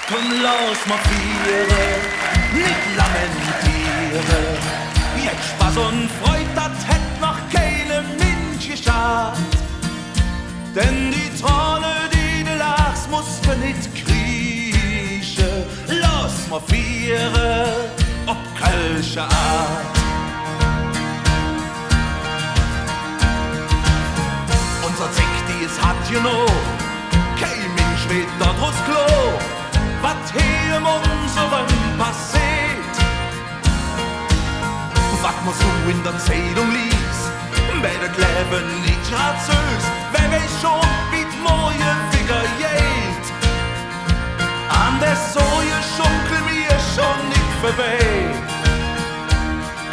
Komm, lass mal vieren, nicht lamentieren. Jetzt Spaß und Freude, das hätt noch keine Mensch geschafft. Denn die Träne, die du lachst, musst du nicht kriechen. Lass mal vieren, ob kölsche Art. Unser Zick, die es hat noch, kein Mensch weht da draus Klo. Was hier in unserem passiert, was man so in der Zeitung liest, bei das Leben nicht grad süß, wer weiß schon, wie die neue Figur geht. An der Soje schunkel mir schon nicht vorbei.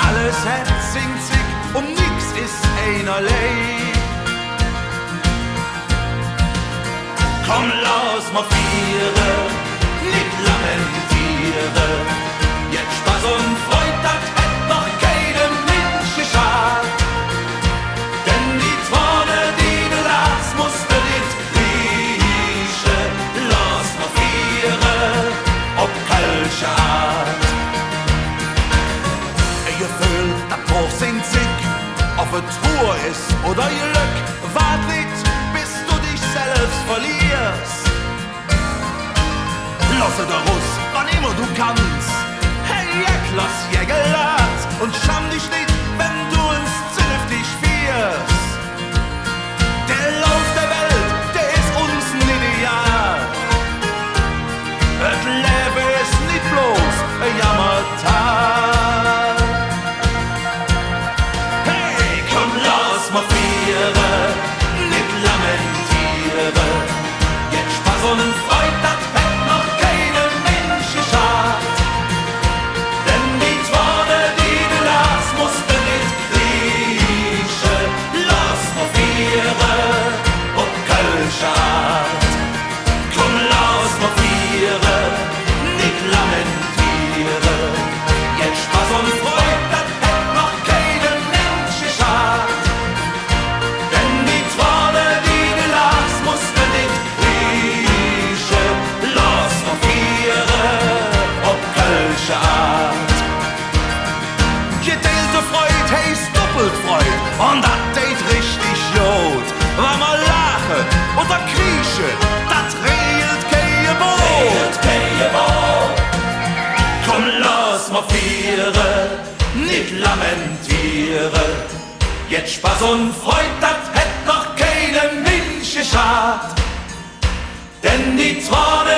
Alles hat singt sich und nix ist einerlei. Komm, lass mal vieren, nicht lamentieren. Jetzt Spaß und Freude, das hätt noch keinem Mensch geschadet. Denn die Träne, die du lachst, musst du nicht riechen. Lass mal vieren, ob kölsche Art. Ihr fühlt, das Bruch singt sich, ob es Ruhe ist oder Glück. Wart nicht, bis du dich selbst verlierst. Lasse der Russ, wann immer du kannst. Hey, lass Jägerlat und scham dich nicht, wenn du uns zünftig fährst. Der Lauf der Welt, der ist uns ein Ideal. Das Leben ist nicht bloß ein Jammertal. Hey, komm, lass mal vieren, nicht lamentieren. Jetzt Spaß und Freude, das hätt noch keinem Mensch geschadet. Denn die Träne, die du lachst, musst du nicht kriechen. Lass mal vieren, ob kölsche Art. Komm, lass mal vieren, nicht lamentieren. Jetzt Spaß und Freude, das hätt noch keinem Mensch geschadet. Denn die Träne, die du lachst, musst du nicht kriechen. Lass mal vieren, ob kölsche Art. Geteilte Freude heißt doppelt Freude und das tät richtig gut. Wenn wir lachen oder kriechen, das regelt kein Boot. Komm, lass mal vieren, nicht lamentieren. Jetzt Spaß und Freude, das hätt noch keinem Mensch geschadet. Denn die Träne,